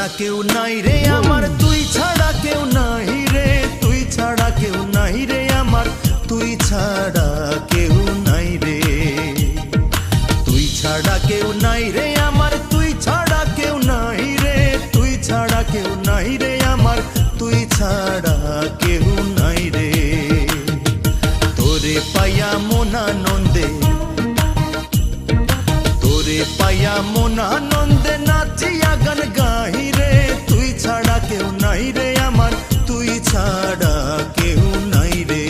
ছাড়া কেউ নাই রে আমার, তুই ছাড়া কেউ নাই রে, তুই ছাড়া কেউ নাই রে আমার, তুই ছাড়া কেউ নাই রে, তুই ছাড়া কেউ নাই রে আমার, তুই ছাড়া কেউ নাই রে, তুই ছাড়া কেউ নাই রে আমার, তুই ছাড়া কেউ নাই রে। তোরে পাইয়া মন আনন্দে, তোরে পাইয়া মন আনন্দে নাচিয়া গান গাই রে, তুই ছাড়া কেউ নাই রে আমার, তুই ছাড়া কেউ নাই রে।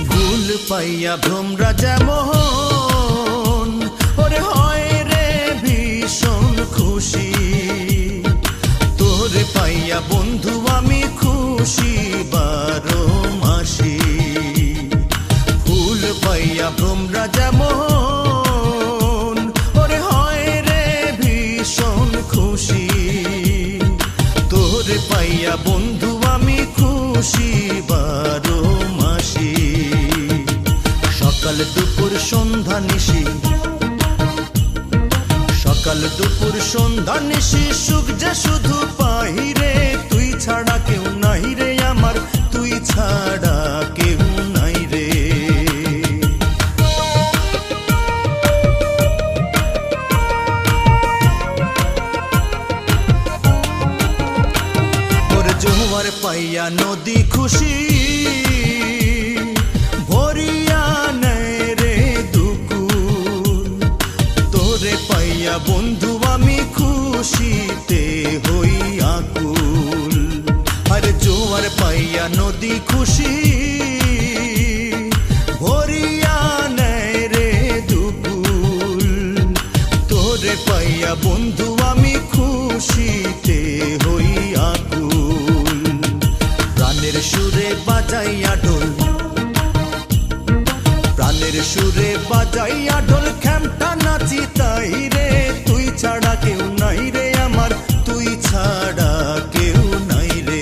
ভুল পাইয়া ভ্রমরা যেমন ওরে হয় রে ভীষণ খুশি, তোরে পাইয়া বন্ধু আমি খুশি বারো মাসি। ভুল পাইয়া ভ্রমরা যেমন ওরে হয় রে ভীষণ খুশি, তোরে পাইয়া বন্ধু আমি খুশি বারো মাসি। সকাল দুপুর সন্ধ্যা নিশি, সকাল দুপুর সন্ধ্যা নিশি সুখ যে শুধু পাই রে, তুই ছাড়া কেউ নাই রে আমার, তুই ছাড়া কেউ নাই রে। ওর জোয়ার পাইয়া নদী খুশি, ভরিয়া নেয় রে দুকুল, তোরে পাইয়া বন্ধু আমি খুশিতে হই আকুল। আর জোয়ার পাইয়া নদী খুশি, ভরিয়া নেয় রে দুকুল, তোরে পাইয়া বন্ধু আমি খুশিতে হই আকুল। প্রাণের সুরে বাজাইয়া ঢোল, প্রাণের সুরে বাজাইয়া ঢোল খেমটা নাচি তাই রে, তুই ছাড়া কেউ নাই রে আমার, তুই ছাড়া কেউ নাই রে।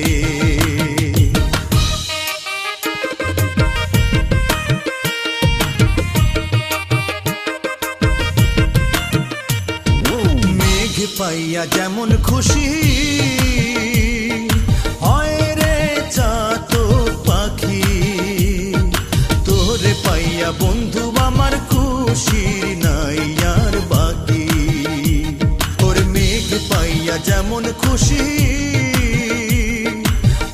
মেঘ পাইয়া যেমন খুশি হয় রে চাতক পাখি, তোরে পাইয়া বন্ধু আমার খুশি নাই আর বাকি। ওর মেঘ পাইয়া যেমন খুশি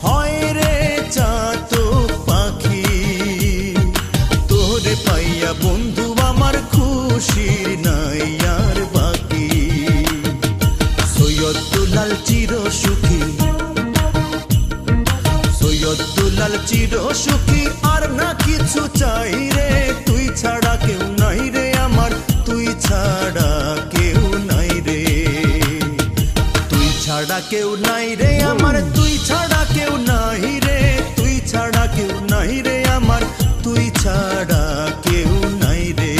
হয় রে চাতক পাখি, তোরে পাইয়া বন্ধু আমার খুশি নাই আর বাকি। সৈয়দ দুলাল চির সুখী, সৈয়দ দুলাল চির সুখী আর না কিছু চাই রে, তুই ছাড়া কেউ নাই রে আমার, তুই ছাড়া কেউ নাই রে, তুই ছাড়া কেউ নাই রে আমার, তুই ছাড়া কেউ নাই রে, তুই ছাড়া কেউ নাই রে আমার, তুই ছাড়া কেউ নাই রে,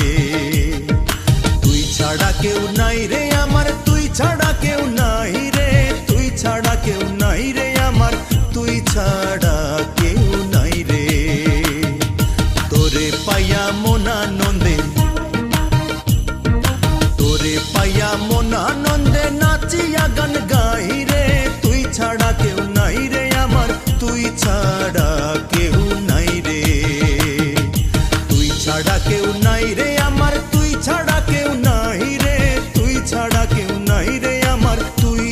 তুই ছাড়া কেউ নাই রে আমার, তুই ছাড়া কেউ নাই রে, তুই ছাড়া কেউ নাই রে আমার, তুই ছাড়া কেউ নাই রে। তোরে পাইয়া মন আনন্দে, তোরে পাইয়া মন আনন্দে নাচিয়া গান গাই রে, তুই ছাড়া কেউ নাই রে আমার, তুই ছাড়া কেউ নাই রে, তুই ছাড়া কেউ নাই রে আমার, তুই ছাড়া কেউ নাই রে, তুই ছাড়া কেউ নাই রে আমার, তুই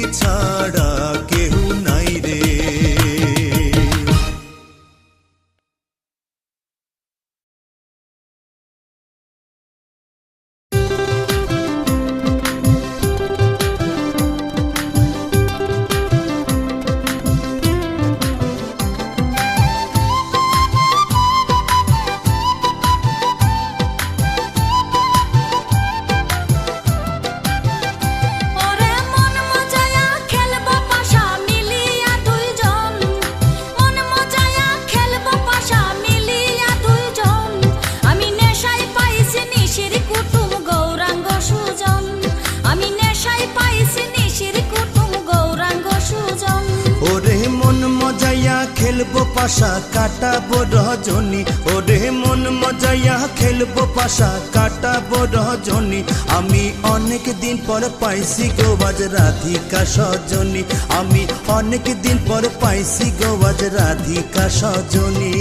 পাশা কাটাবো রজনী, ওরে মন মজাইয়া খেলবো পাশা কাটাবো রজনী। আমি অনেক দিন পর পাইছি গো আজ রাধিকা সজনী, আমি অনেক দিন পর পাইছি গো আজ রাধিকা সজনী।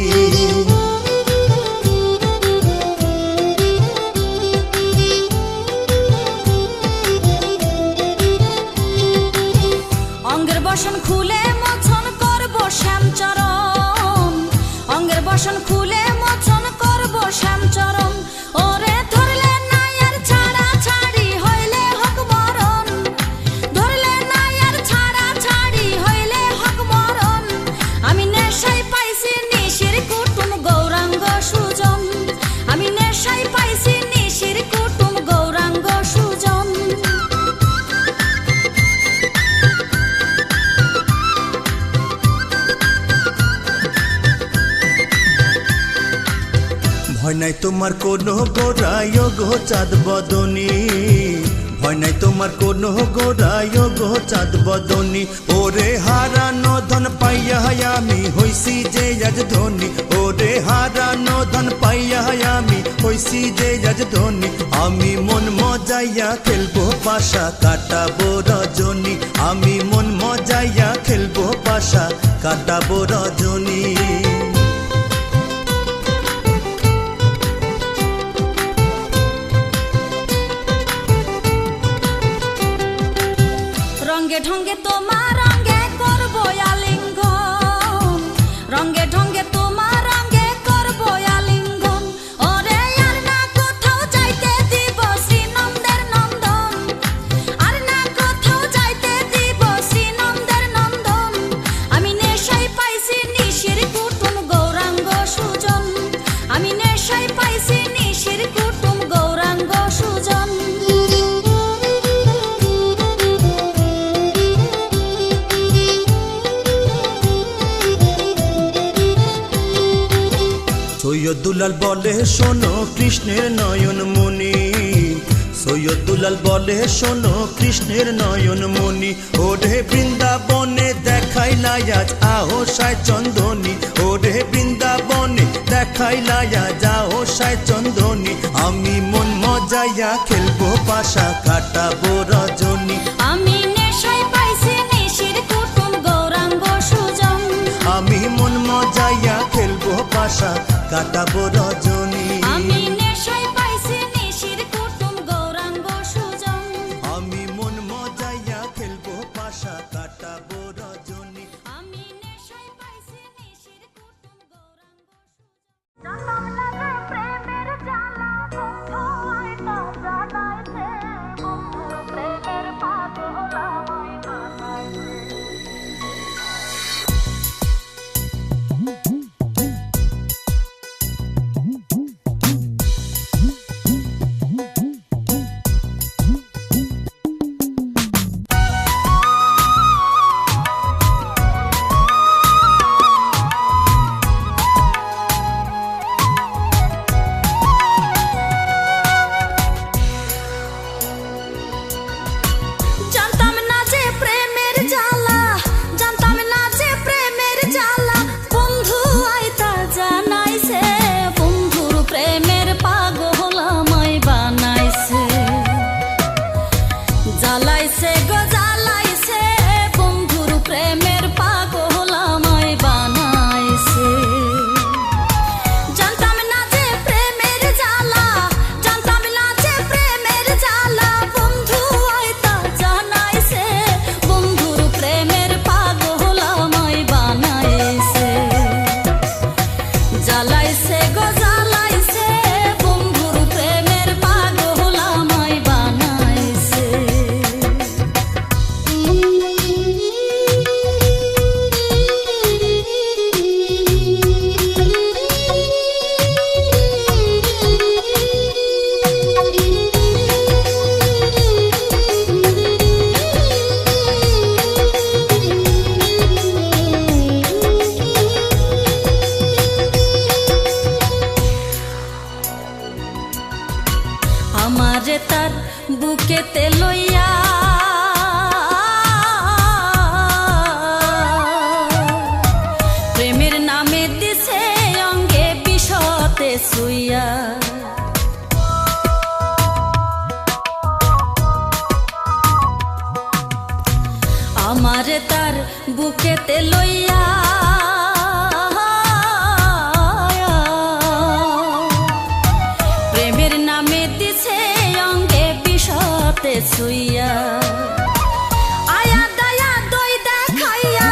অঙ্গের বসন খুলে মোচন করব শ্যামচরণ, অঙ্গের বসন খুলে মোচন করব শ্যামচরণ। ওরে ধরলে নাই আর ছাড়া ছাড়ি হইলে হক মরণ, ধরলে নাই আর ছাড়া ছাড়ি হইলে হক মরণ। আমি নেশায় পাইছি নিশির কুটুম গৌরাঙ্গ সুজন, আমি নেশায় পাইছি নিশির কুটুম গৌরাঙ্গ সুজন। ভয় নাই তোমার কোনো গোরায় গো চাঁদ বদনী, ভয় নাই তোমার কোনো গোরায় গো চাঁদ বদনী। ওরে হারানো ধন পাইয়া আমি হইছি যে আজ ধনী, ওরে হারানো ধন পাইয়া আমি হইছি যে আজ ধনী। আমি মন মজাইয়া খেলবো পাশা কাটাবো রজনী, আমি মন মজাইয়া খেলবো পাশা কাটাবো রজনী। রঙ্গে ঢঙ্গে তোমার রঙ্গে করবো আলিঙ্গন, রঙ্গে ঢঙ্গে তোমার রঙ্গে করবো আলিঙ্গন। ওরে আর না কোথাও যাইতে দিব শ্রীনন্দের নন্দন, আর না কোথাও যাইতে দিব শ্রীনন্দের নন্দন। আমি নেশায় পাইছি নিশির কুটুম গৌরাঙ্গ সুজন, আমি নেশায় পাইছি নিশির কুটুম গৌরাঙ্গ সুজন। সৈয়দ দুলাল বলে শোনো কৃষ্ণের নয়ন মণি, সৈয়দ দুলাল বলে শোনো কৃষ্ণের নয়ন মণি। ওরে বৃন্দাবনে দেখাইলা আজ আহসায় চন্দনী, ওরে বৃন্দাবনে দেখাইলা আজ আহসায় চন্দনী। আমি মন মজাইয়া খেলবো পাশা কাটাবো রজনী, আমি নেশায় পাইছি নিশির কুটুম গৌরাঙ্গ সুজন, আমি মন মজাইয়া খেলবো পাশা কাটাবো রজনী। আমি নেশায় পাইছি নিশির কুটুম গৌরাঙ্গ সুজন, আমি মন মজাইয়া খেলবো পাশা কাটাবো রজনী। আমি নেশায় পাইছি নিশির কুটুম গৌরাঙ্গ সুজন। জনম লাগে প্রেমের জ্বালা বন্ধু আইনা জানাইতে, বন্ধু প্রেমের পাগল আমায় বানাইতে। আমারে তার বুকেতে লইয়া প্রেমের নামে দিছে অঙ্গে বিষতে ছুইয়া আয়া দায়া দই দেখাইয়া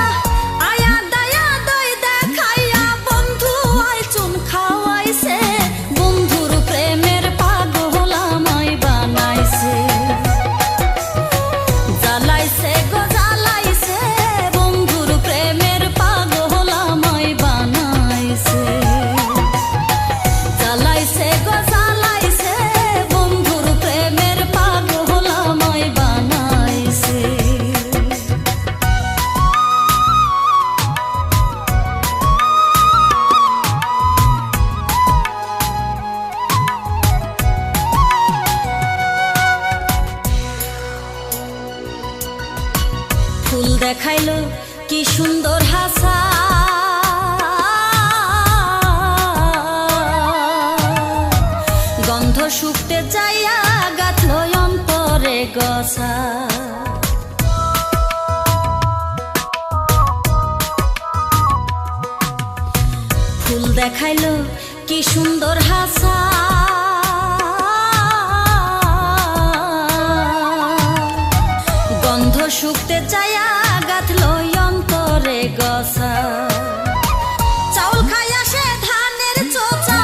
আয়া দায়া দই দেখাইয়া বন্ধু আয় চুন খাওয়াইছে বন্ধুর প্রেমের পাগল আমায় বানাইছে জ্বালাইছে গো জ্বালাইছে বন্ধুর প্রেমের পাগল আমায় বানাইছে জ্বালাইছে গো জ্বালাইছে বন্ধুর প্রেমের পাগল আমায় বানাইছে ফুল দেখাইলো কি সুন্দর হাসা গন্ধ শুকতে যাইয়া গাথলো অন্তরে গছা ফুল দেখাইলো কি সুন্দর হাসা গন্ধ শুকতে যাইয়া গাথলো অন্তরে গছা চাউল খাইয়া সে ধানের চোচা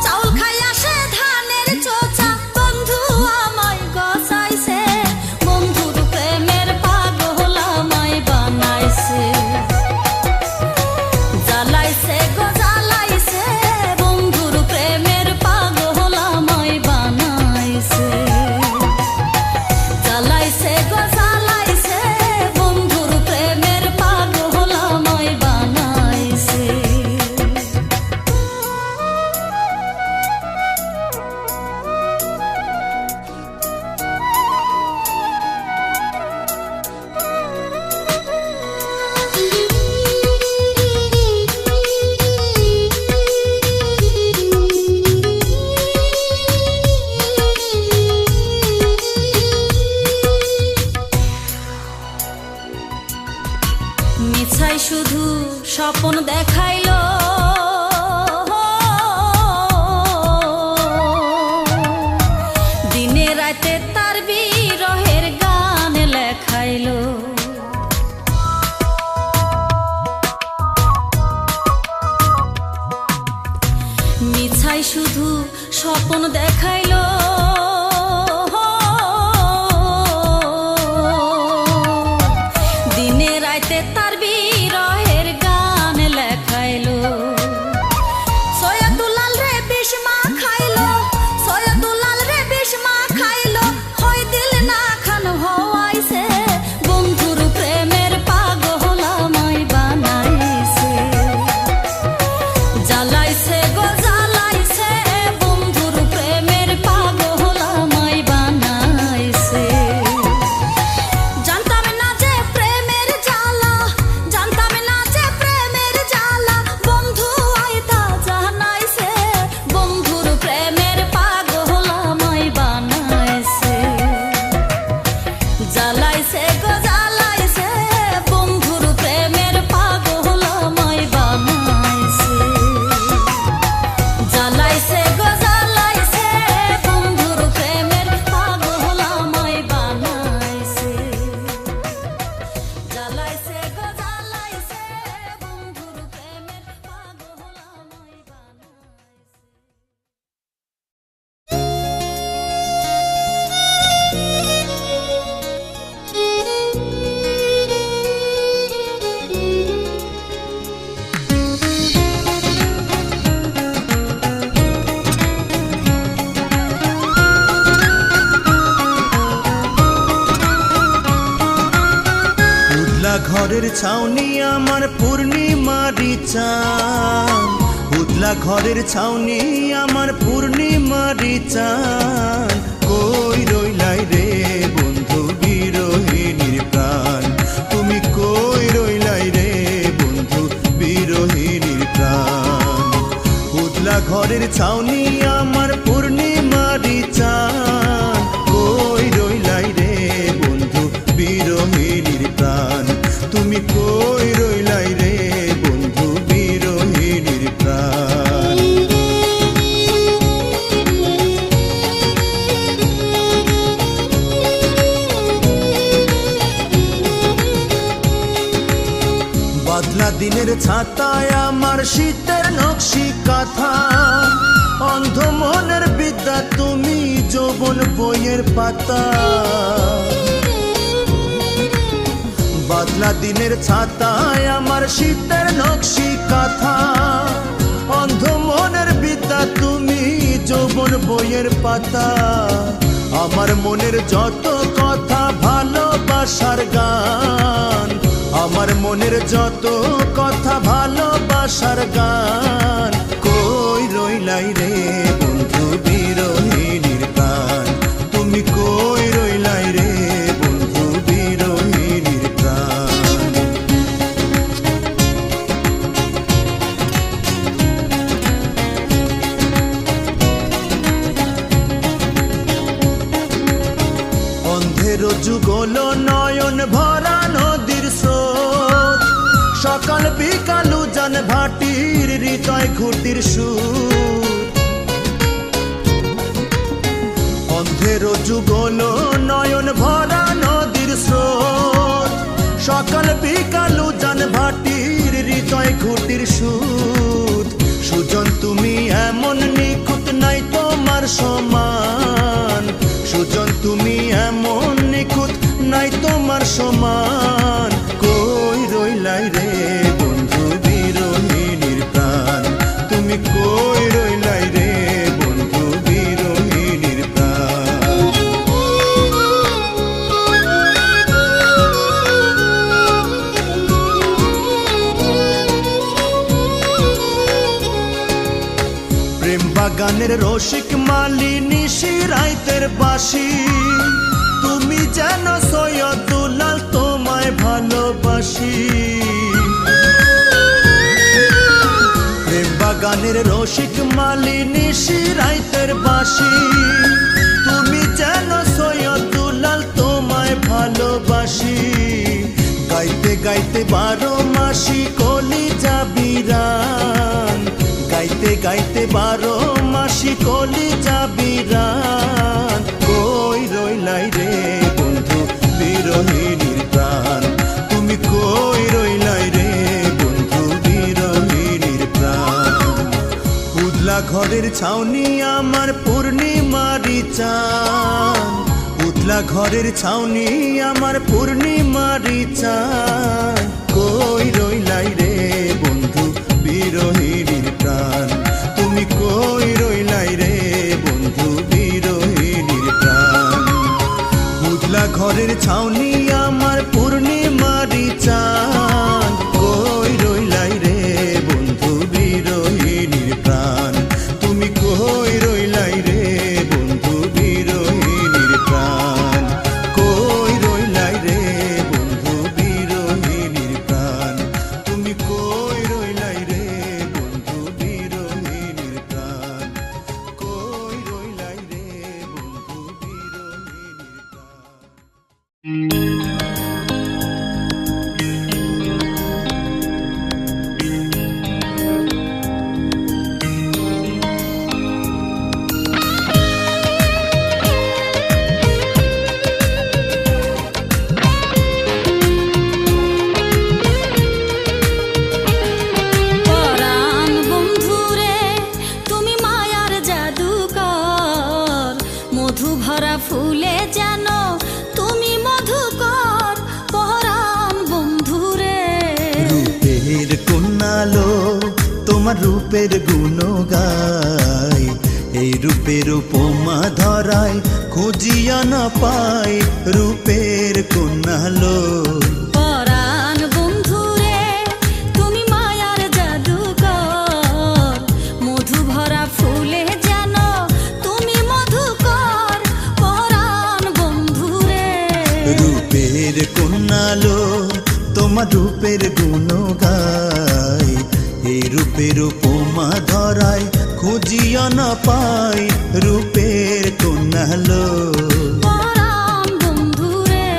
চাউল খাইয়া সে ধানের চোচা বন্ধু আমায় গছাইছে বন্ধুর প্রেমের পাগল আমায় বানাইছে জ্বালাইছে গো জ্বালাইছে বন্ধুর প্রেমের পাগল আমায় বানাইছে জ্বালাইছে গো জ্বালাইছে বন্ধুর প্রেমের পাগল আমায় বানাইছে মিছাই শুধু স্বপ্ন দেখাইলো দিনে রাতে তার বিরহের গান লেখাইলো মিছাই শুধু স্বপ্ন দেখাইলো দিনে রাতে তার বিরহের গান লেখাইলো সৈয়দুলাল রে বিষ্মা খাইলো সৈয়দুলাল রে বিষ্মা খাইলো হয় দিল না খান হওয়াইছে বন্ধুর প্রেমের পাগল আমায় বানাইছে জ্বালাইছে গো জ্বালাইছে বন্ধুর প্রেমের পাগল আমায় বানাইছে জানতাম না যে প্রেমের জ্বালা জানতাম না যে প্রেমের জ্বালা বন্ধু আইতা জানাইছে বন্ধুর প্রেমের পাগল আমায় বানাইছে জ্বালাইছে গো জ্বালাইছে বন্ধুর প্রেমের পাগল আমায় বানাইছে জ্বালাইছে গো জ্বালাইছে বন্ধুর প্রেমের পাগল আমায় বানাইছে জ্বালাইছে গো জ্বালাইছে বন্ধুর প্রেমের পাগল আমায় বানাইছে উদলা ঘরের ছাউনি আমার পূর্ণিমারি চাঁদ উদলা ঘরের ছাউনি আমার পূর্ণিমারি চাঁদ কই রইলাই রে বন্ধু বিরহিনীর প্রাণ তুমি কই রইলাই রে বন্ধু বিরহিনীর প্রাণ উদলা ঘরের ছাউনি আমার পূর্ণিমারি চাঁদ কই রইলাই রে বন্ধু বিরহিনীর প্রাণ তুমি কই রইলাই রে বন্ধু বিরহিণীর প্রাণ। বাদলা দিনের ছাতায় আমার শীতের নকশি কাঁথা, অন্ধ মনের বিদ্যা তুমি যৌবন বইয়ের পাতা। বাদলা দিনের ছাতায় আমার শীতের নকশি কাঁথা, অন্ধ মনের বিদ্যা তুমি যৌবন বইয়ের পাতা। আমার মনের যত কথা ভালোবাসার গান, আমার মনের যত কথা ভালোবাসার গান, কই রইলাই রে বন্ধু বিরহিণীর প্রাণ। তুমি কই রইলাই রে বন্ধু বিরহিণীর প্রাণ। অন্ধের যুগল নয়ন ভরা নদীর স্রোত, সকাল বিকাল উজান ভাটির হৃদয় ঘুটির সুর। অন্ধের যুগল নয়ন ভরা নদীর স্রোত, সকাল বিকাল উজান ভাটির হৃদয় ঘুটির সুর। সুজন তুমি এমন নিখুঁত নাই তোমার সমান, সুজন তুমি এমন নিখুঁত নাই তোমার সমান। কই রইলাই রে বন্ধু বিরহিণীর প্রাণ। তুমি কই রইলাই রে বন্ধু বিরহিণীর প্রাণ। প্রেম বাগানের রসিক মালিনী শিরাইতের বাসি, তুমি যেন সৈয়দুলাল তোমায় ভালোবাসি। প্রেম বাগানের রসিক মালিনী শিরাইতের বাসি, তুমি যেন সৈয়দুলাল তোমায় ভালোবাসি। গাইতে গাইতে 12 মাসি কলিজা বিরান, গাইতে গাইতে 12 মাসি কলিজা বিরান। কই রইলাই রে বন্ধু বিরহিণীর প্রাণ। তুমি কই রইলাই রে বন্ধু বিরহিণীর প্রাণ। উদলা ঘরের ছাউনি আমার পূর্ণিমারি চান, উদলা ঘরের ছাউনি আমার পূর্ণিমারি চান। কই রইলাই রে বন্ধু বিরহিণীর প্রাণ। তুমি কই রইলাই রে বন্ধু বিরহিণীর প্রাণ। উদলা ঘরের ছাউনি আমার পূর্ণিমারি চান। কই রইলাই রে বন্ধু বিরহিণীর প্রাণ। তুমি কই রইলাই রে বন্ধু বিরহিণীর প্রাণ। কই রইলাই রে বন্ধু বিরহিণীর প্রাণ। তুমি কই রইলাই রে বন্ধু বিরহিণীর প্রাণ। কই রইলাই রে বন্ধু বিরহিণীর প্রাণ। পরাণ বন্ধুরে তুমি মায়ার জাদুকর, মধু ভরা ফুলে যেন তুমি মধুকর। পরাণ বন্ধুরে রূপের কন্যালো তোমার রূপের গুণ গাই, এই রূপের উপমা ধরায় খুঁজিয়া না পাই। রূপের কন্যালো পরাণ বন্ধুরে তুমি মায়ার জাদুকর, মধু ভরা ফুলে যেন তুমি মধুকর। পরাণ বন্ধুরে রূপের কন্যালো তোমার রূপের গুণ গাই, এই রূপের উপমা ধরায় খুঁজিয়া না পাই। রূপের কন্যালো পরাণ বন্ধুরে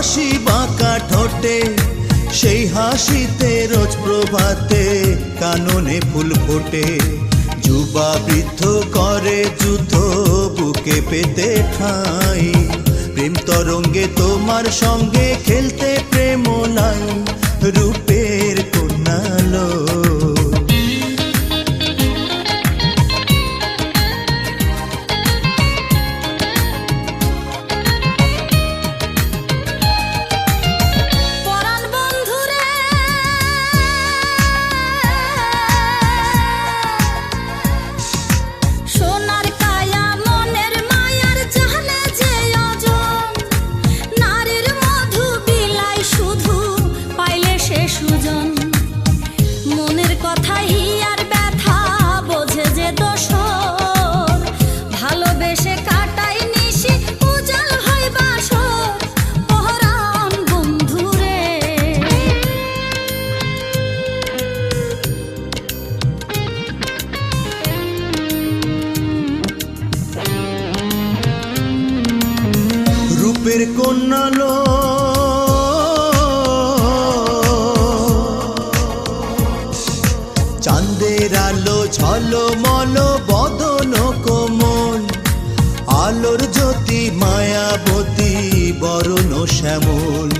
হাসি বাঁকা ঠোঁটে, সেই হাসিতে রোজ প্রভাতে কাননে ফুল ফোটে। যুবা বৃদ্ধ করে যুদ্ধ বুকে পেতে ঠাঁই, প্রেম তরঙ্গে তোমার সঙ্গে খেলতে প্রেম লাই, রূপের কন্যালো। পরাণ বন্ধুরে সোনার কায়া মনের মায়ার জানে যে অজন, নারীর মধু বিলাই শুধু পাইলে সে সুজন। মনের কথাই আর ব্যথা বোঝে যে দোসর, ভালোবেসে কাটাই নিশি উজাল হয় বাসর। পরাণ বন্ধুরে রূপের কন্যালো, চাঁদের আলো ঝলমল বদন কোমল, আলোর জ্যোতি মায়াবতী বরণ শ্যামল।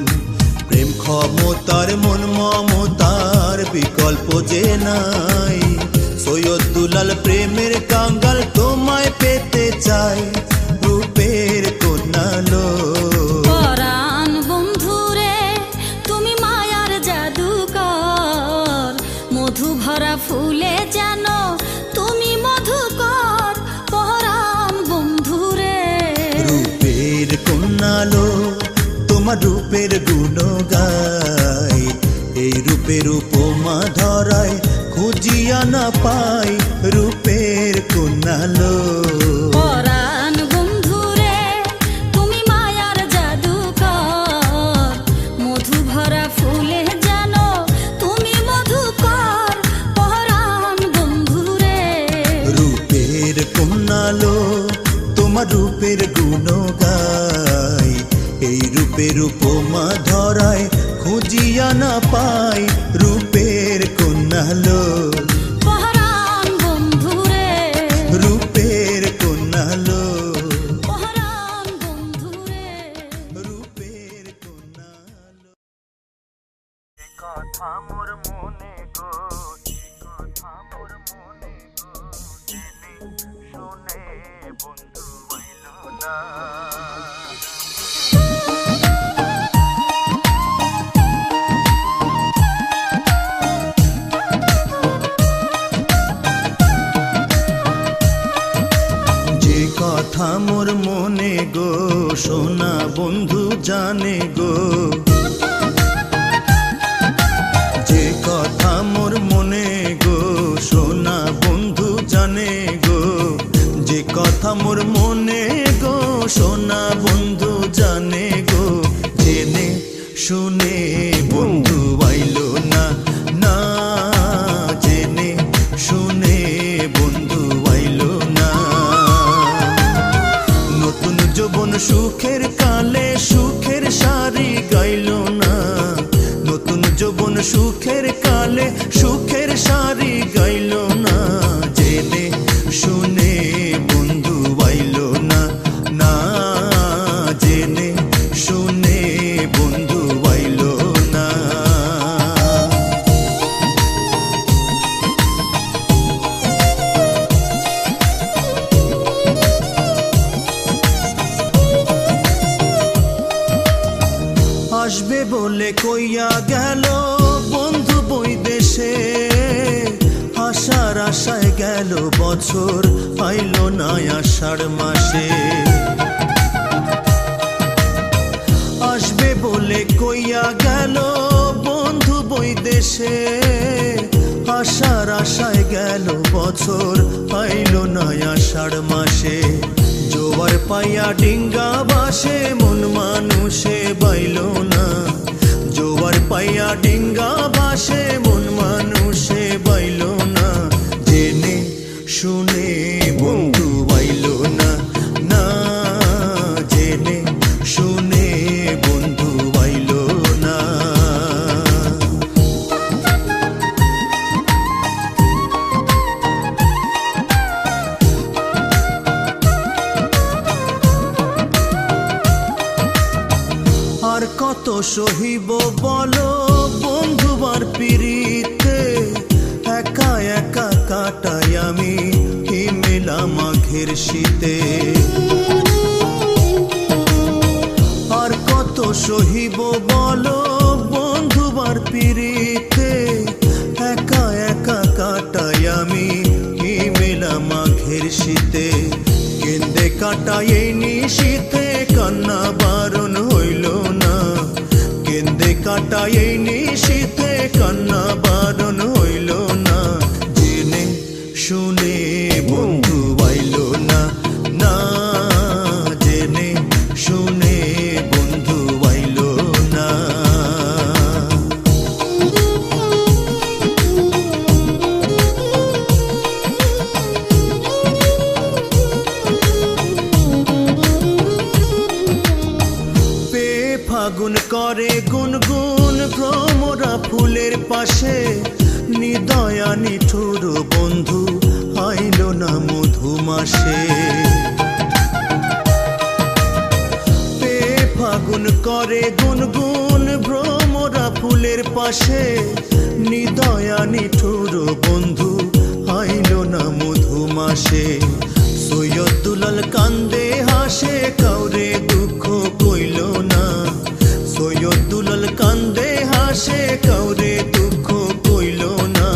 প্রেম ক্ষমতার মন মমতার বিকল্প যে নাই, সৈয়দ দুলাল প্রেমের কাঙ্গাল তোমায় পেতে চাই, রূপের কন্যালো। পরাণ বন্ধুরে তুমি মায়ার জাদুকর, মধু ভরা ফুলে যেন তুমি মধুকর। পরাণ বন্ধুরে রূপের কন্যালো, তোমার রূপের গুণ গাই, এই রূপের উপমা ধরায় খুঁজিয়া না পাই, রূপের কন্যালো। পরাণ বন্ধুরে তুমি মায়ার জাদুকর, মধু ভরা ফুলে যেন তুমি মধুকর। পরাণ বন্ধুরে রূপের কন্যালো, তোমার রূপের গুণ গাই, এই রূপের উপমা ধরায় খুঁজিয়া না পাই, রূপের কন্যালো। পরাণ বন্ধুরে রূপের কন্যালো, পরাণ বন্ধুরে রূপের কন্যালো। কথা মোর মনে গো, কথা মোর মনে গো, জেনে শুনে বন্ধু আইল না। যে কথা মোর মনে গো, সোনা বন্ধু জানে গো। যে কথা মোর মনে গো, সোনা বন্ধু জানে গো। যে কথা মোর মনে গো, সোনা বন্ধু জানে গো। জেনে শুনে বন্ধু আইলো না, না জেনে শুনে বন্ধু আইলো না। নতুন যৌবন সুখের কালে সুখের শাড়ি গাইলো না, নতুন যৌবন সুখের কালে সুখের শাড়ি গাইলো না। জেনে শুনে বন্ধু আইলো না, না জেনে শুনে বন্ধু আইলো না। আসবে বলে কইয়া গেল বন্ধু বৈদেশে, আশার আশায় গেল বছর, আইলো না আষাঢ় মাসে। আসবে বলে কইয়া গেল বন্ধু বৈদেশে, আশার আশায় গেল বছর, আইলো না আষাঢ় মাসে। জোয়ার পাইয়া ডিঙ্গা বাসে মন মানুষে বাইলো না, জোয়ার পাইয়া ডিঙ্গা বাসে মন মানুষে বাইলো না। জেনে শুনে বন্ধু বাইলো না, না জেনে শুনে বন্ধু কত সহিব বলো বন্ধুবার পিড়িতে, একা একা কাটাই আমি হিমেলা মাঘের শীতে। আর কত সহিব বলো বন্ধুবার পিড়িতে, একা একা কাটাই আমি হিমেলা মাঘের শীতে। কেন্দে কাটাই এই নিশীথে কান্না বারণ হইল না, কেন্দে কাটাই এই নিশীথে কান্না বারণ হইল না। জেনে শুনে বন্ধু আইল না, না জেনে শুনে বন্ধু আইল না। ফাগুন করে গুনগুন ভ্রমরা ফুলের পাশে, নিদয়া নিঠুর বন্ধু আইল না মধুমাসে। ফাগুন করে গুনগুন ভ্রমরা ফুলের পাশে, নিদয়া নিঠুর বন্ধু আইল না মধুমাসে। সৈয়দ দুলাল কান্দে হাসে কাউরে দুঃখ কইল না, সৈয়দ দুলাল কান্দে হাসে কাউরে দুঃখ কইল না।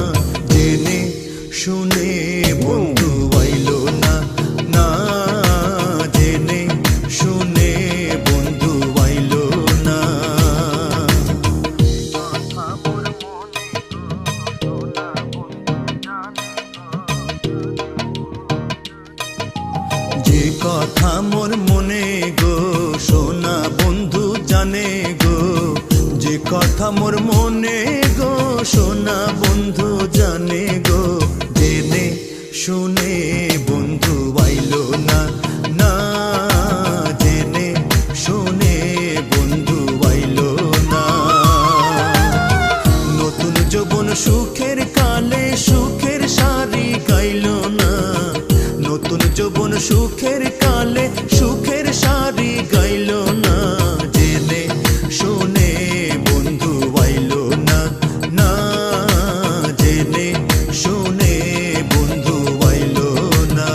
জেনে শুনে বন্ধু আইল না, না জেনে শুনে বন্ধু আইল না। কথা মোর মনে গো সোনা বন্ধু জানে গো, যে কথা মোর মনে গো সোনা বন্ধু জানে গো। জেনে শুনে বন্ধু আইল না, না জেনে শুনে বন্ধু আইল না। নতুন যৌবন সুখের কালে সুখের সারি গাইল না, নতুন যৌবন সুখের কালে সুখের সারি গাইল না। জেনে শুনে বন্ধু আইল না, না জেনে শুনে বন্ধু আইল না।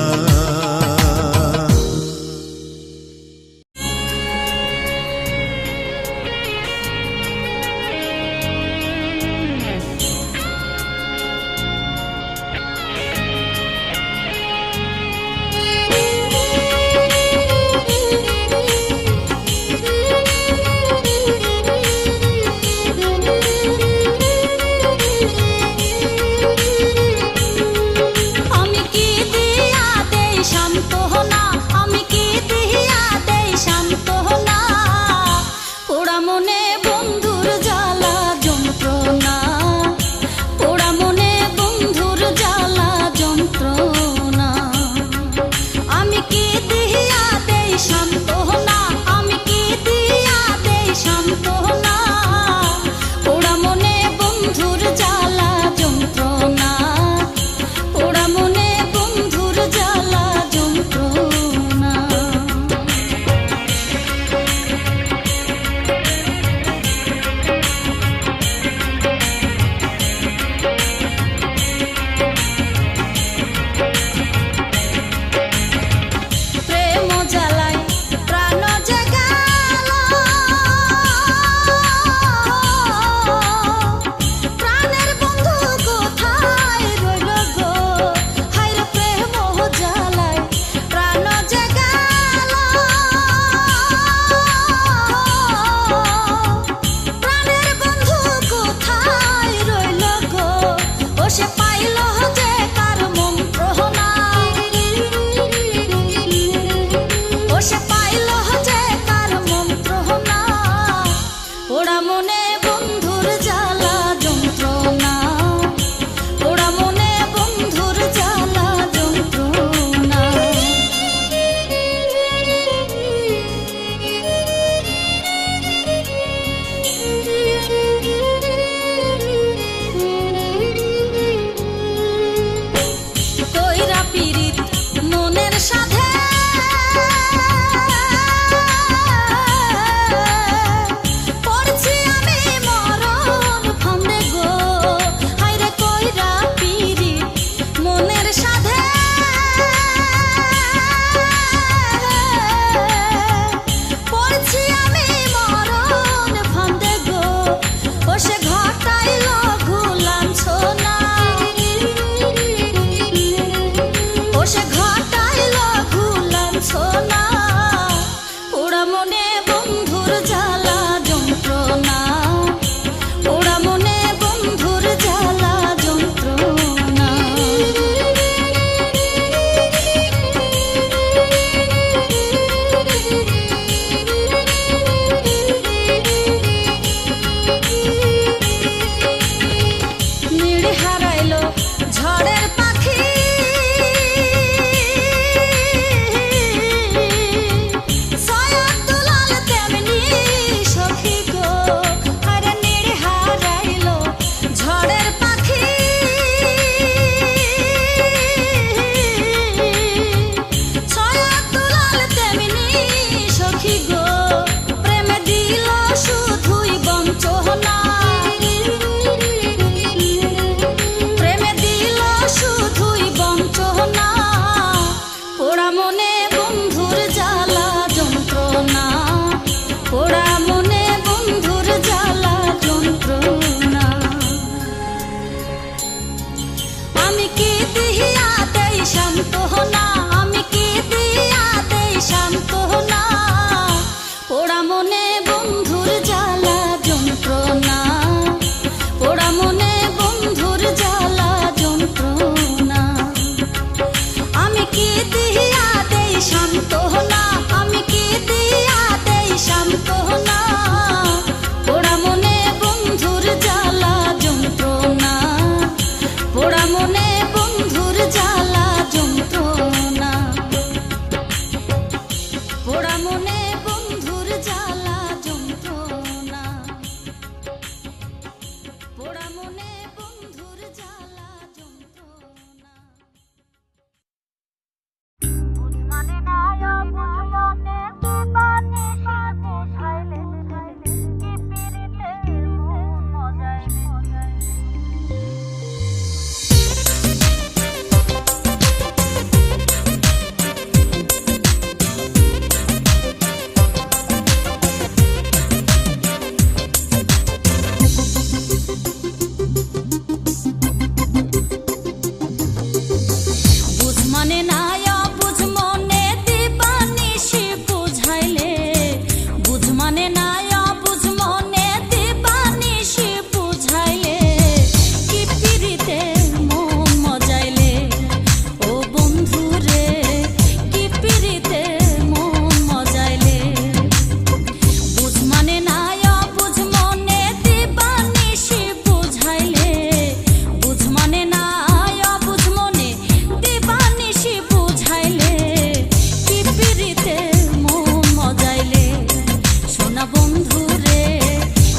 বন্ধু রে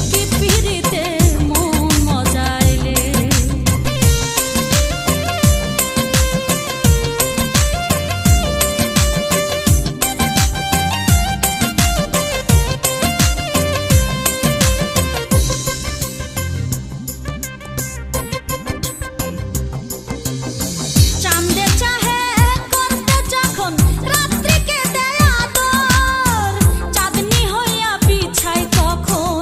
কি পিরিতে মন মজাইলে চাঁদে চাহে করতে যখন রাত্রিকে দেয় আদর চাঁদনি হইয়া বিছাই তখন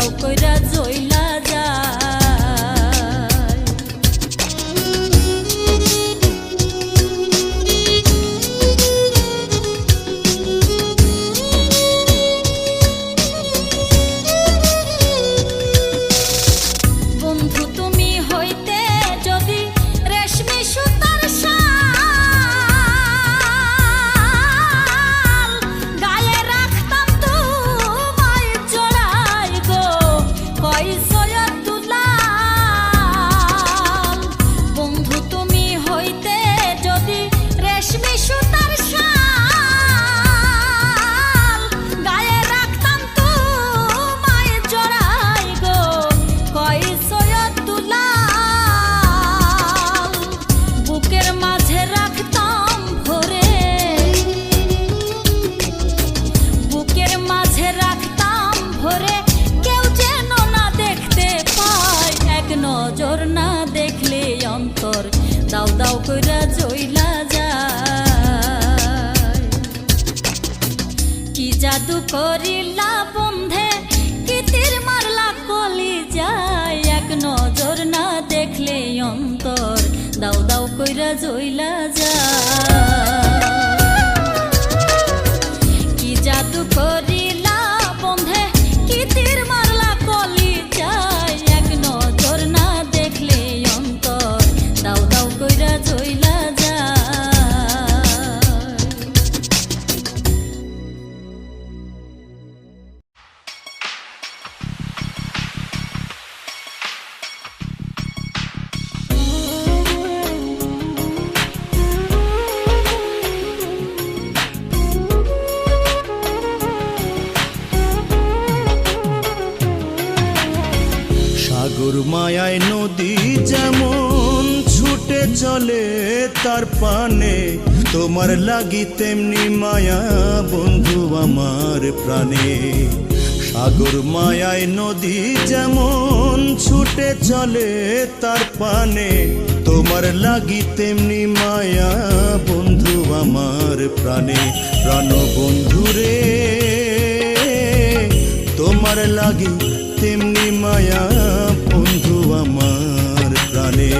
দাও কইরা জইলা যায়। বন্ধু তুমি হইতে যদি রেশমি সুতার শাল, গায়ে রাখতাম তোমায় জড়াই গো কই সৈয়দুল্লাল। বন্ধু তুমি হইতে যদি রেশমি সুতার শাল, গায়ে রাখতাম তোমায় জড়াই গো কই সৈয়দুল্লাল। বুকের মাঝে রাখতাম ভরে, বুকের মাঝে রাখতাম ভরে, কেউ যেন না দেখতে পায়। এক নজর না দেখলে অন্তর দাও দাও কইরা জইলা যায়। কি জাদু করিলা বন্ধে, কি তীর মারলা কলি যায়। এক নজর না দেখলে অন্তর দাও দাও কইরা জইলা যায়। কি জাদু করিলা বন্ধে, কি তীর মারলা কলি যায়। এক নজর না দেখলে অন্তর দাও দাও কইরা জইলা যায়। সাগর মায়ায় নদী যেমন ছুটে চলে তার পানে, তোমার লাগি তেমনি মায়া বন্ধু আমার প্রাণে। সাগর মায়ায় নদী যেমন ছুটে চলে তার পানে, তোমার লাগি তেমনি মায়া বন্ধু আমার প্রাণে। প্রাণ বন্ধু রে তোমার লাগি তেমনি মায়া বন্ধু আমার প্রাণে।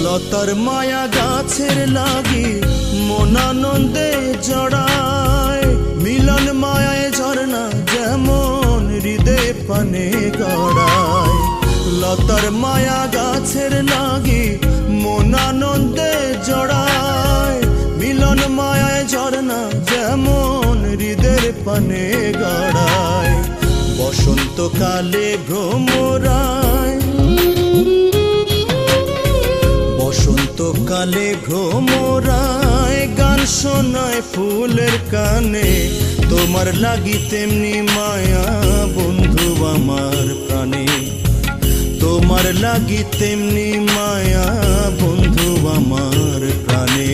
লতার মায়া গাছের লাগি মন আনন্দে জড়ায়, মিলন মায়ায় ঝরনা যেমন হৃদয় পানে গড়ায়। লতার মায়া গাছের লাগি মন আনন্দে জড়ায়, মিলন মায়ায় ঝরনা যেমন হৃদয়ের পানে গড়ায়। বসন্তকালে ভ্রমরায়, বসন্তকালে ভ্রমরায় গান শোনায় ফুলের কানে, তোমার লাগি তেমনি মায়া বন্ধু আমার প্রাণে। তোমার লাগি তেমনি মায়া বন্ধু আমার প্রাণে।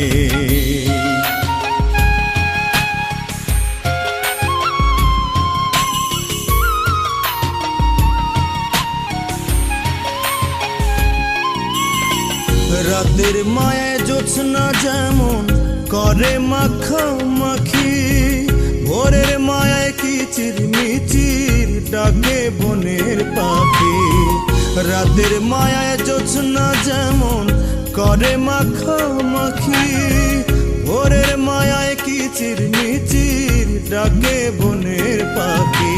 রাতের মায়ায় জ্যোৎস্না যেমন করে মাখামাখি, ভোরের মায়ায় কিচির মিচির ডাকে বনের পাখি। রাতের মায়ায় জ্যোৎস্না যেমন করে মাখামাখি, ভোরের মায়ায় কিচির মিচির ডাকে বনের পাখি।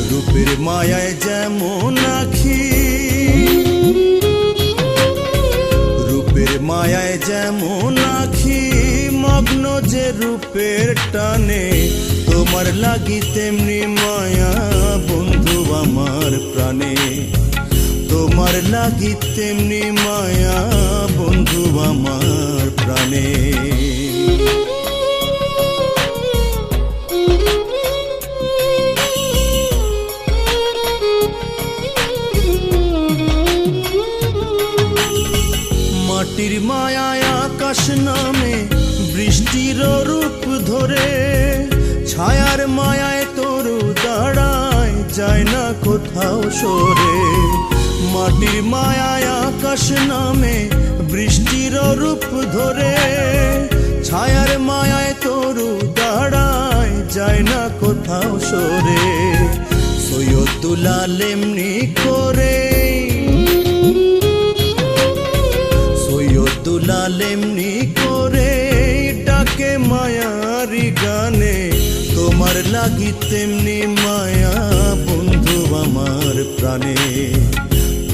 রূপের মায়ায় যেমন আখি, রূপের মায়ায় যেমন আখি মগ্ন যে রূপের টানে, তোমার লাগি তেমনি মায়া বন্ধু আমার প্রাণে। তোমার লাগি তেমনি মায়া বন্ধু আমার প্রাণে। মাটির মায়ায় আকাশ নামে বৃষ্টির রূপ ধরে, ছায়ার মায়ায় তরু দাঁড়ায় যায় না কোথাও সরে। মাটির মায়ায় আকাশ আকাশ নামে বৃষ্টির রূপ ধরে, ছায়ার মায়ায় তরু দাঁড়ায় যায় না কোথাও সরে। সৈয়দুল্লাহ এমনি করে, সৈয়দুল্লাহ এমনি করে ডাকে মায়ারি গানে, তোমার লাগি তেমনি মায়া বন্ধু আমার প্রাণে,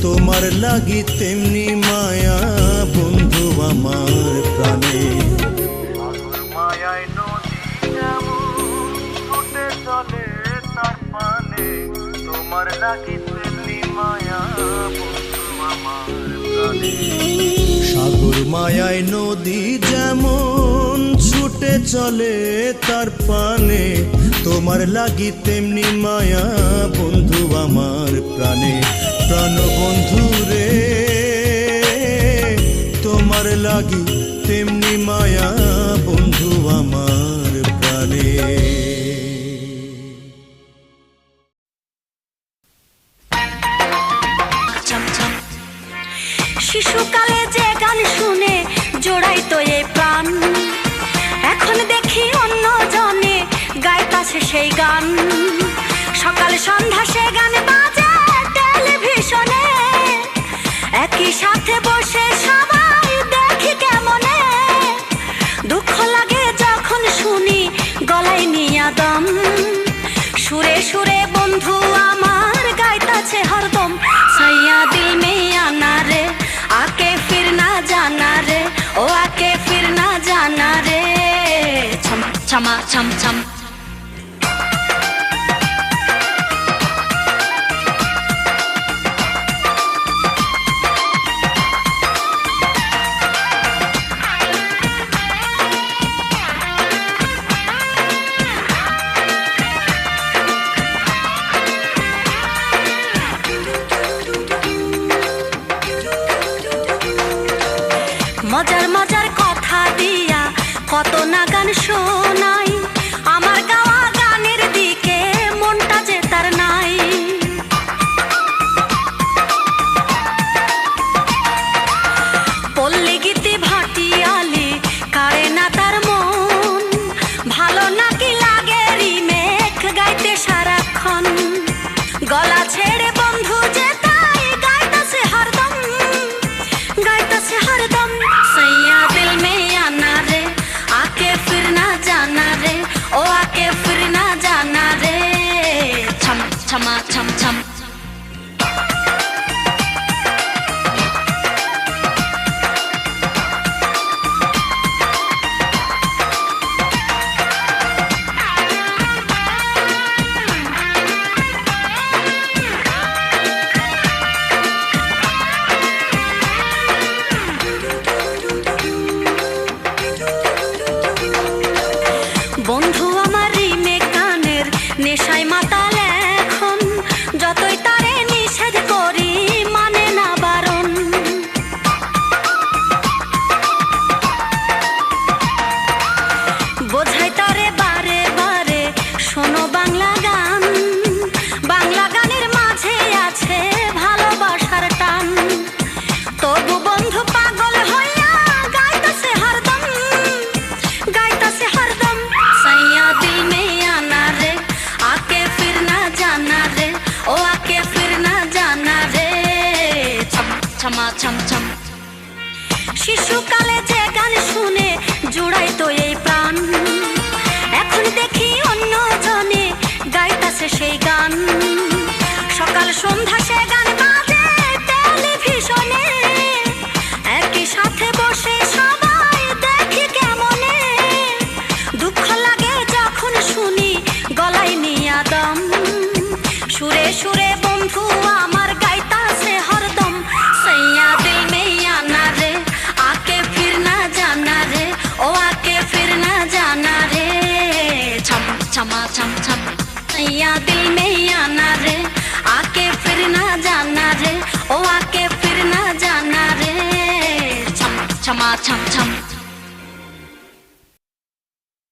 তোমার লাগি তেমনি মায়া বন্ধু আমার প্রাণে। মায়ায় নদী যেমন ছুটে চলে তার পানে, তোমার লাগি তেমনি মায়া বন্ধু আমার প্রাণে। সাগর মায়ায় নদী যেমন ছুটে চলে তার পানে, তোমার লাগি তেমনি মায়া বন্ধু আমার প্রাণে। প্রাণ বন্ধু রে তোমার লাগি তেমনি মায়া বন্ধু আমার প্রাণে। শিশুকালে যে গান শুনে জোড়াইতো এই প্রাণ, এখন দেখি অন্য জনে গাইতাছে সেই গান। সকাল সন্ধ্যা সে গান বাজে টেলিভিশনে, একই সাথে বসে সবাই দেখি কেমনে। দুঃখ লাগে যখন শুনি গলায় নিয়া দম, সুরে সুরে বন্ধু আমার গাইতাছে হরদম। সাইয়া দিল মে আনা রে आके फिर ना जाना रे, ओ आके फिर ना जाना रे। छम छमा छम छम মজার মজার কথা দিয়া কত না গান শোনাই, আমার গাওয়া গানের দিকে মনটা যে তার নাই। পল্লী গীতি ভাটিয়ালি কারে না তার মন, ভালো নাকি লাগে রিমেক গাইতে সারাক্ষণ। গলা ছেড়ে বন্ধু যে তাই গাইতাছে হরদম, गाइताছে हरदम। सैया दिल में आना रे आके फिर ना जाना रे, ओ आके फिर ना जाना रे। छम छमा छम छम বন্ধু আমার রিমেক গানের নেশায় মাতাল এখন, যতই তারে নিষেধ করি মানে না বারণ। বোঝাই তারে বারে বারে শোনো বাংলা গান, বাংলা গানের মাঝে আছে ভালোবাসার টান। তবু বন্ধু পাগল হইয়া গাইতাছে হরদম, गाइताছে हरदम। सैया दिल में आना रे आके फिर ना जाना रे, ओ आके फिर ना जाना रे। छम छमा छम छम শিশুকালে যে গান শুনে জুড়াইতো এই প্রাণ, এখন দেখি অন্য জনে গাইতাছে সেই গান। সকাল সন্ধ্যা সে গান বাজে টেলিভিশনে, একই সাথে বসে সবাই দেখি কেমনে। দুঃখ লাগে যখন শুনি গলায় নিয়া দম, সুরে সুরে বন্ধু আমার গাইতাছে হরদম। सैया दिल में आना रे आके फिर ना जाना रे, ओ आके फिर ना जाना रे। छम छमा छम छम सैया दिल में आना रे आके फिर ना जाना रे, ओ आके फिर ना जाना रे। छम छमा छम छम